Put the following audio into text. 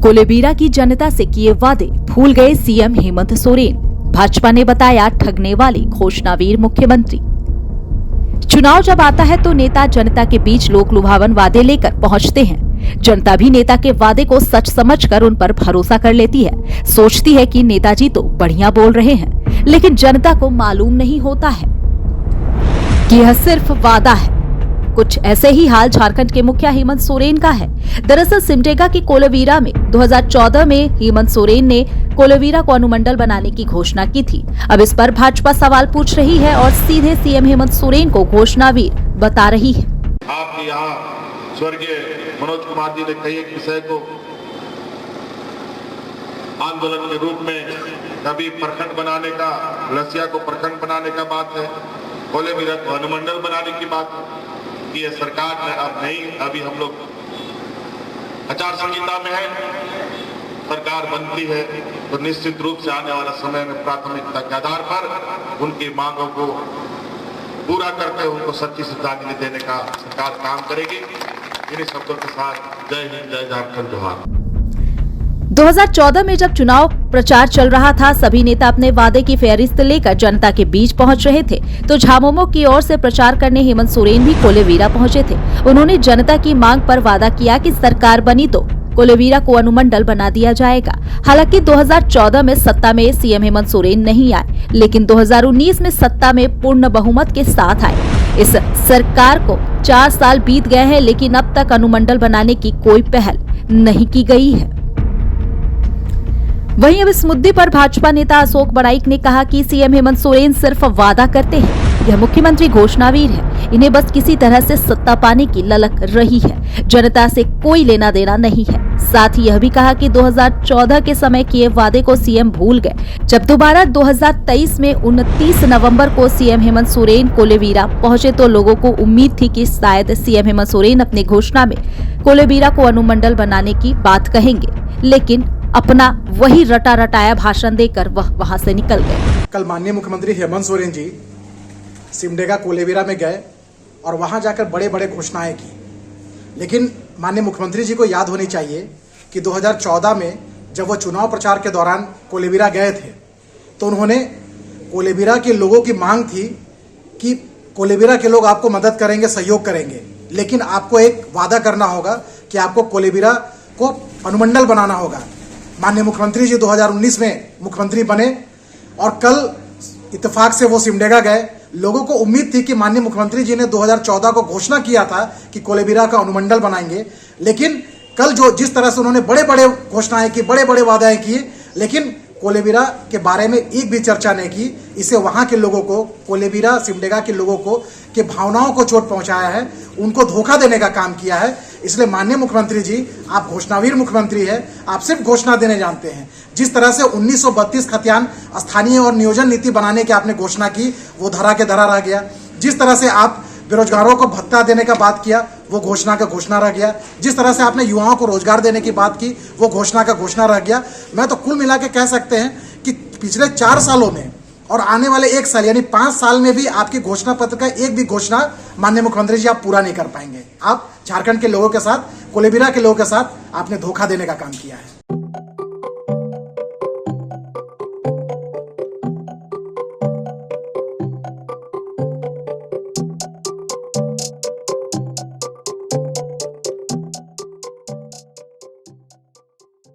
कोलेबिरा की जनता से किए वादे भूल गए सीएम हेमंत सोरेन। भाजपा ने बताया ठगने वाले घोषणावीर मुख्यमंत्री। चुनाव जब आता है तो नेता जनता के बीच लोक लुभावन वादे लेकर पहुंचते हैं। जनता भी नेता के वादे को सच समझकर उन पर भरोसा कर लेती है। सोचती है कि नेताजी तो बढ़िया बोल रहे हैं, लेकिन जनता को मालूम नहीं होता है कि यह सिर्फ वादा है। कुछ ऐसे ही हाल झारखंड के मुखिया हेमंत सोरेन का है। दरअसल सिमडेगा की कोलेबिरा में 2014 में हेमंत सोरेन ने कोलेबिरा को अनुमंडल बनाने की घोषणा की थी। अब इस पर भाजपा सवाल पूछ रही है और सीधे सीएम हेमंत सोरेन को घोषणावीर बता रही है। आप यहाँ स्वर्गीय मनोज कुमार जी ने कई एक विषय को आंदोलन के रूप में, कभी प्रखंड बनाने का, लसिया को प्रखंड बनाने का बात है, कोलेबिरा को अनुमंडल बनाने की बात की है। सरकार ने अब नहीं, अभी हम लोग आचार संहिता में है, सरकार बनती है तो निश्चित रूप से आने वाला समय में प्राथमिकता के आधार पर उनकी मांगों को पूरा करके उनको सच्ची श्रद्धांजलि देने का सरकार काम करेगी। इन्हीं शब्दों के साथ जय हिंद, जय झारखंड, जोहार। 2014 में जब चुनाव प्रचार चल रहा था, सभी नेता अपने वादे की फेहरिस्त लेकर जनता के बीच पहुंच रहे थे। तो झामुमो की ओर से प्रचार करने हेमंत सोरेन भी कोलेबिरा पहुंचे थे। उन्होंने जनता की मांग पर वादा किया कि सरकार बनी तो कोलेबिरा को अनुमंडल बना दिया जाएगा। हालांकि 2014 में सत्ता में सीएम हेमंत सोरेन नहीं आए, लेकिन 2019 में सत्ता में पूर्ण बहुमत के साथ आए। इस सरकार को 4 साल बीत गए हैं, लेकिन अब तक अनुमंडल बनाने की कोई पहल नहीं की गई है। वहीं अब इस मुद्दे पर भाजपा नेता अशोक बड़ाइक ने कहा कि सीएम हेमंत सोरेन सिर्फ वादा करते हैं। यह मुख्यमंत्री घोषणावीर है, इन्हें बस किसी तरह से सत्ता पाने की ललक रही है। जनता से कोई लेना देना नहीं है। साथ ही यह भी कहा कि 2014 के समय किए वादे को सीएम भूल गए। जब दोबारा 2023 में 29 नवंबर को सीएम हेमंत सोरेन कोलेबिरा पहुंचे तो लोगों को उम्मीद थी कि शायद सीएम हेमंत सोरेन अपनी घोषणा में कोलेबिरा को अनुमंडल बनाने की बात कहेंगे, लेकिन अपना वही रटा रटाया भाषण देकर वह वहां से निकल गए। कल माननीय मुख्यमंत्री हेमंत सोरेन जी सिमडेगा कोलेबिरा में गए और वहां जाकर बड़े बड़े घोषणाएं की, लेकिन माननीय मुख्यमंत्री जी को याद होनी चाहिए कि 2014 में जब वो चुनाव प्रचार के दौरान कोलेबिरा गए थे तो उन्होंने कोलेबिरा के लोगों की मांग थी कि कोलेबिरा के लोग आपको मदद करेंगे, सहयोग करेंगे, लेकिन आपको एक वादा करना होगा कि आपको कोलेबिरा को अनुमंडल बनाना होगा। माननीय मुख्यमंत्री जी 2019 में मुख्यमंत्री बने और कल इत्तेफाक से वो सिमडेगा गए। लोगों को उम्मीद थी कि माननीय मुख्यमंत्री जी ने 2014 को घोषणा किया था कि कोलेबिरा का अनुमंडल बनाएंगे, लेकिन कल जिस तरह से उन्होंने बड़े बड़े घोषणाएं की, बड़े बड़े वादाएं किए, लेकिन कोलेबिरा के बारे में एक भी चर्चा नहीं की। इससे वहां के लोगों को, कोलेबिरा सिमडेगा के लोगों को के भावनाओं को चोट पहुंचाया है, उनको धोखा देने का काम किया है। इसलिए माननीय मुख्यमंत्री जी, आप घोषणावीर मुख्यमंत्री है, आप सिर्फ घोषणा देने जानते हैं। जिस तरह से 1932 खतियान स्थानीय और नियोजन नीति बनाने की आपने घोषणा की, वो धरा के धरा रह गया। जिस तरह से आप बेरोजगारों को भत्ता देने का बात किया, वो घोषणा का घोषणा रह गया। जिस तरह से आपने युवाओं को रोजगार देने की बात की, वो घोषणा का घोषणा रह गया। मैं तो कुल मिला के कह सकते हैं कि पिछले 4 सालों में और आने वाले 1 साल यानी 5 साल में भी आपकी घोषणा पत्र का एक भी घोषणा माननीय मुख्यमंत्री जी आप पूरा नहीं कर पाएंगे। आप झारखंड के लोगों के साथ, कोलेबिरा के लोगों के साथ आपने धोखा देने का काम किया है।